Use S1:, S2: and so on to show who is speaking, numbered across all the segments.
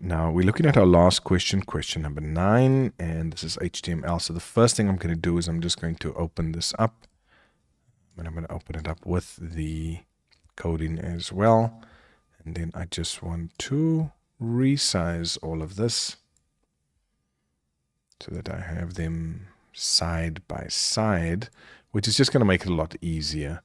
S1: now we're looking at our last question, question number 9, and this is HTML. So the first thing I'm going to do is I'm just going to open this up, and I'm going to open it up with the coding as well. And then I just want to resize all of this so that I have them side by side, which is just going to make it a lot easier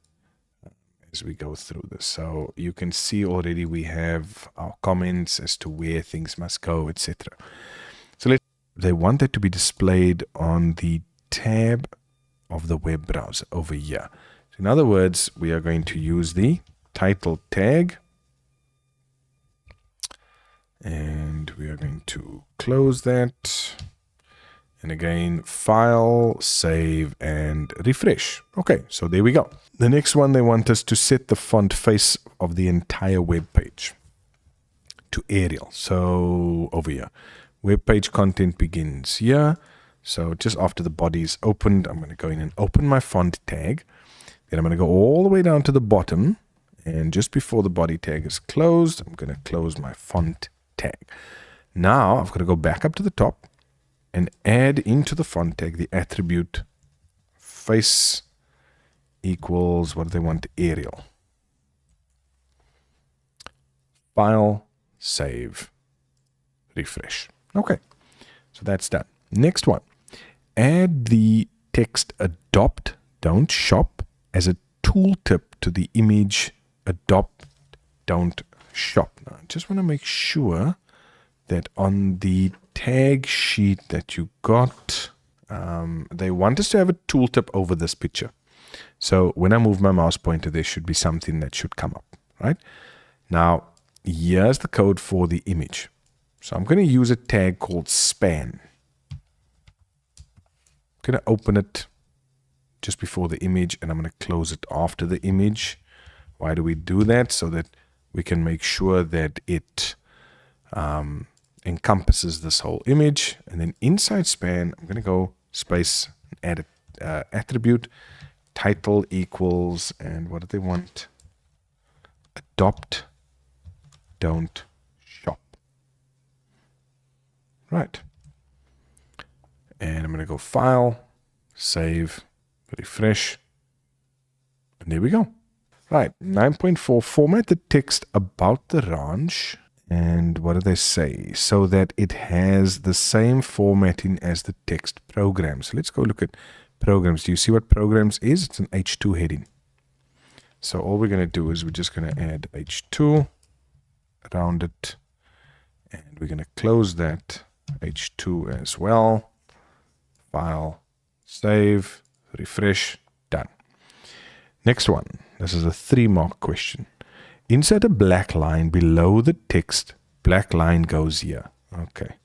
S1: as we go through this. So you can see already we have our comments as to where things must go, etc. So they want that to be displayed on the tab of the web browser over here. So in other words, we are going to use the title tag, and we are going to close that. And again, file, save, and refresh. Okay, so there we go. The next one, they want us to set the font face of the entire web page to Arial. So over here, web page content begins here. So just after the body is opened, I'm going to go in and open my font tag. Then I'm going to go all the way down to the bottom. And just before the body tag is closed, I'm going to close my font tag. Now I've got to go back up to the top and add into the font tag the attribute face equals, what do they want? Arial. File, save, refresh. Okay, so that's done. Next one, add the text adopt, don't shop as a tooltip to the image adopt, don't shop. Now, I just want to make sure that on the tag sheet that you got, they want us to have a tooltip over this picture. So when I move my mouse pointer, there should be something that should come up, right? Now, here's the code for the image. So I'm going to use a tag called span. I'm going to open it just before the image, and I'm going to close it after the image. Why do we do that? So that we can make sure that it encompasses this whole image. And then inside span, I'm going to go space, add an attribute, title equals, and what do they want? Adopt, don't shop. Right. And I'm going to go file, save, refresh, and there we go. Right, 9.4, format the text about the ranch. And what do they say? So that it has the same formatting as the text program. So let's go look at programs. Do you see what programs is? It's an H2 heading. So all we're going to do is we're just going to add H2 around it. And we're going to close that H2 as well. File, save, refresh, done. Next one. This is a 3-mark question. Insert a black line below the text. Black line goes here. Okay.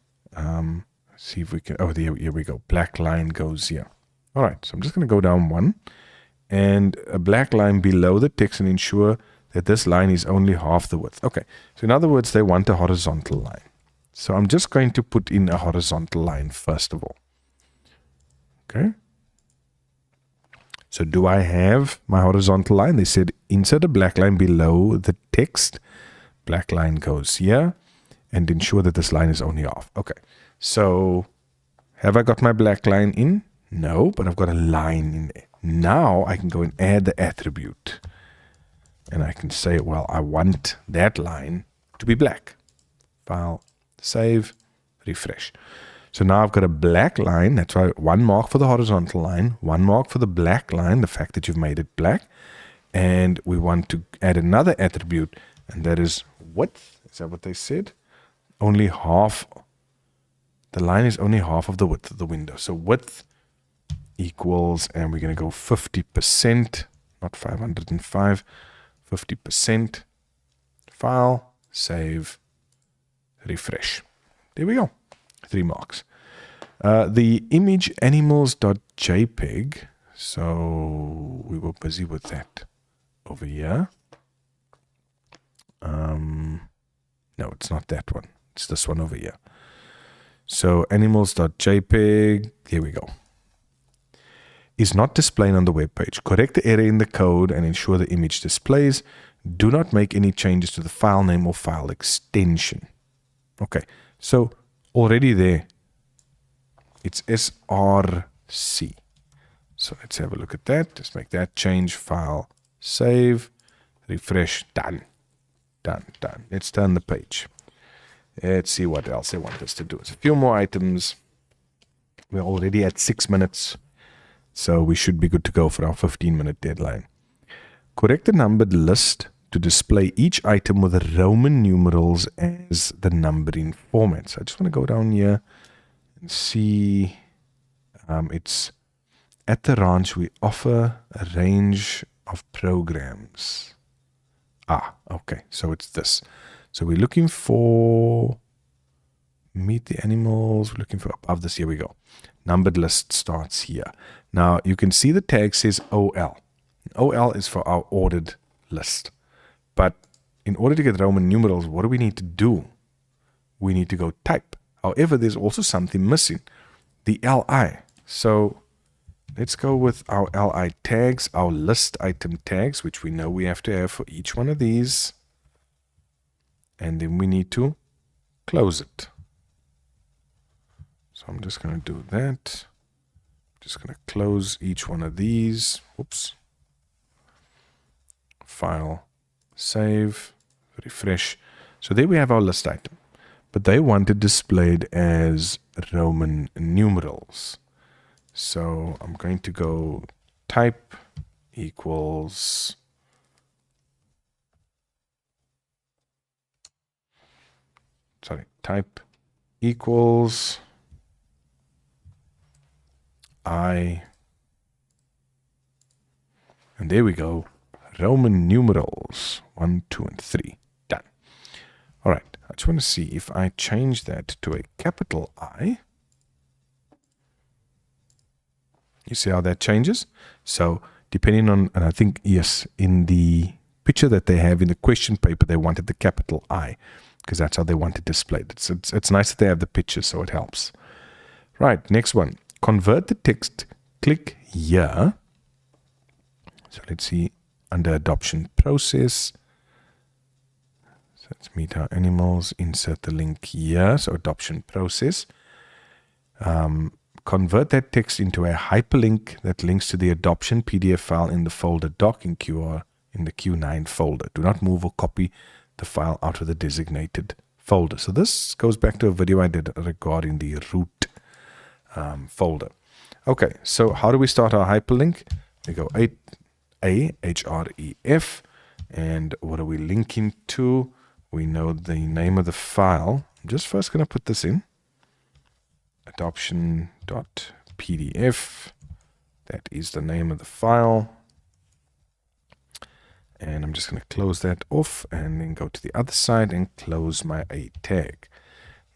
S1: See if we can. Oh, here we go. Black line goes here. All right. So I'm just going to go down one. And a black line below the text and ensure that this line is only half the width. Okay. So in other words, they want a horizontal line. So I'm just going to put in a horizontal line first of all. Okay. So do I have my horizontal line? They said insert a black line below the text. Black line goes here. And ensure that this line is only half. Okay. So have I got my black line in? No, but I've got a line in there. Now I can go and add the attribute. And I can say, well, I want that line to be black. File, save, refresh. So now I've got a black line. That's why 1 mark for the horizontal line, 1 mark for the black line, the fact that you've made it black. And we want to add another attribute, and that is width. Is that what they said? Only half. The line is only half of the width of the window. So width equals, and we're going to go 50%, not 505, 50%. File, save, refresh. There we go. 3 marks. The image animals.jpg. So we were busy with that over here. No, it's not that one. It's this one over here. So animals.jpg. Here we go. Is not displaying on the web page. Correct the error in the code and ensure the image displays. Do not make any changes to the file name or file extension. Okay. So already there, it's SRC. So let's have a look at that. Let's make that change. File, save, refresh, done. Done. Let's turn the page. Let's see what else they want us to do. It's a few more items. We're already at 6 minutes, so we should be good to go for our 15-minute deadline. Correct the numbered list to display each item with Roman numerals as the numbering format. So I just want to go down here and see. It's at the ranch we offer a range of programs. Okay, so it's this. So we're looking for meet the animals. We're looking for above this. Here we go. Numbered list starts here. Now you can see the tag says OL. OL is for our ordered list. But in order to get Roman numerals, what do we need to do? We need to go type. However, there's also something missing. The LI. So let's go with our LI tags, our list item tags, which we know we have to have for each one of these. And then we need to close it. So I'm just going to do that. Just going to close each one of these. Oops. File, save, refresh. So there we have our list item. But they want it displayed as Roman numerals. So I'm going to go type equals type equals I, and there we go, Roman numerals 1, 2, and 3. Done. All right, I just want to see if I change that to a capital I. You see how that changes? So depending on, and I think, yes, in the picture that they have in the question paper, they wanted the capital I, because that's how they want it displayed. It's nice that they have the picture, so it helps. Right, next one. Convert the text, click here. So let's see, under adoption process. So let's meet our animals, insert the link here. So adoption process. Convert that text into a hyperlink that links to the adoption PDF file in the folder doc in QR in the Q9 folder. Do not move or copy the file out of the designated folder. So this goes back to a video I did regarding the root folder. Okay, so how do we start our hyperlink? We go href, and what are we linking to? We know the name of the file. I'm just first going to put this in. Adoption.pdf. That is the name of the file. And I'm just going to close that off and then go to the other side and close my A tag.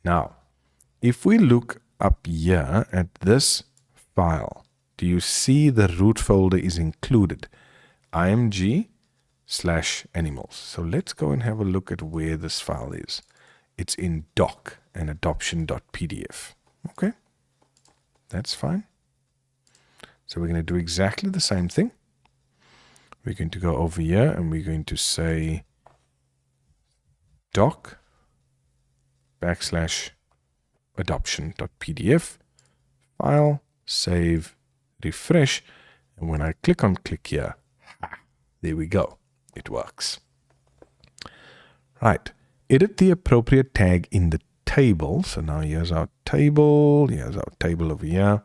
S1: Now, if we look up here at this file, do you see the root folder is included? img/animals. So let's go and have a look at where this file is. It's in doc and adoption.pdf. Okay, that's fine. So we're going to do exactly the same thing. We're going to go over here and we're going to say doc /adoption.pdf, file, save, refresh. And when I click here, there we go. It works. Right. Edit the appropriate tag in the table. So now here's our table. Here's our table over here.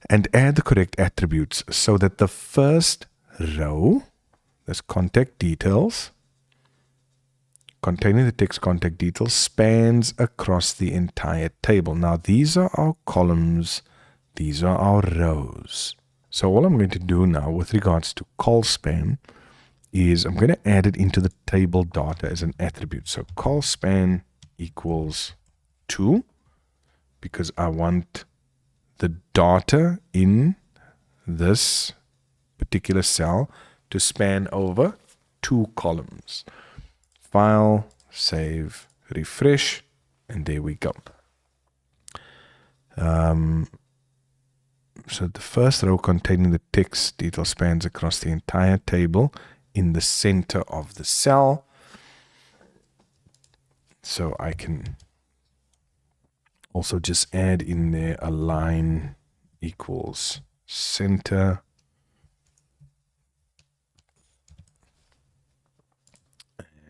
S1: And add the correct attributes so that the first row, that's contact details, containing the text contact details, spans across the entire table. Now these are our columns, these are our rows. So all I'm going to do now with regards to col span is I'm going to add it into the table data as an attribute. So col span equals 2, because I want the data in this particular cell to span over 2 columns. File, save, refresh, and there we go. So the first row containing the text detail spans across the entire table in the center of the cell. So I can Also just add in there align equals center.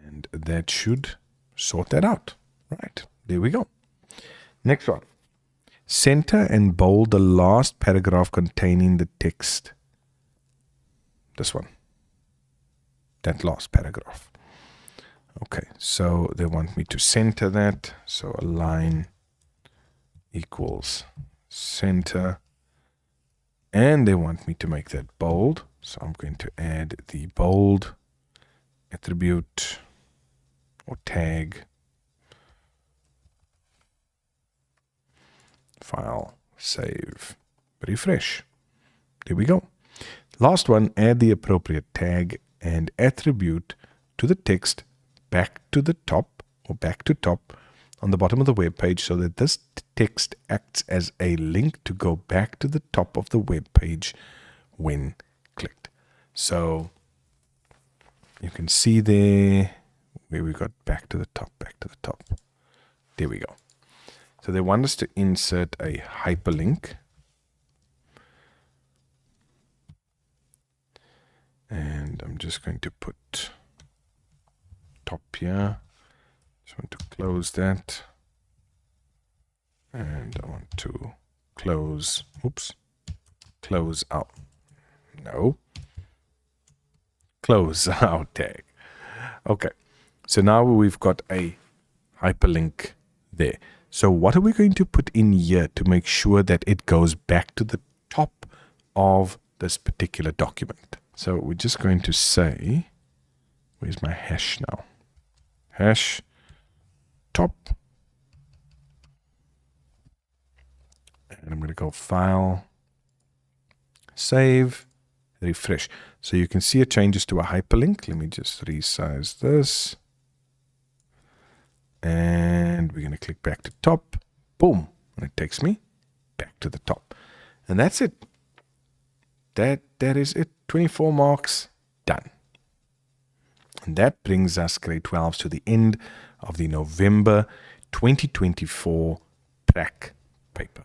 S1: And that should sort that out. Right, there we go. Next one. Center and bold the last paragraph containing the text. This one. That last paragraph. Okay, so they want me to center that. So align equals center. And they want me to make that bold. So I'm going to add the bold attribute or tag. File, save, refresh. There we go. Last one, add the appropriate tag and attribute to the text back to the top or back to top on the bottom of the web page so that this text acts as a link to go back to the top of the web page when clicked. So you can see there where we got back to the top, back to the top. There we go. So they want us to insert a hyperlink. And I'm just going to put top here. Just want to close that. And I want to close, close out. No. Close out tag. Okay. So now we've got a hyperlink there. So what are we going to put in here to make sure that it goes back to the top of this particular document? So we're just going to say, where's my hash now? Hash top. And I'm going to go file, save, refresh. So you can see it changes to a hyperlink. Let me just resize this. And we're going to click back to top. Boom. And it takes me back to the top. And that's it. That is it. 24 marks. Done. And that brings us grade 12s to the end of the November 2024 prac paper.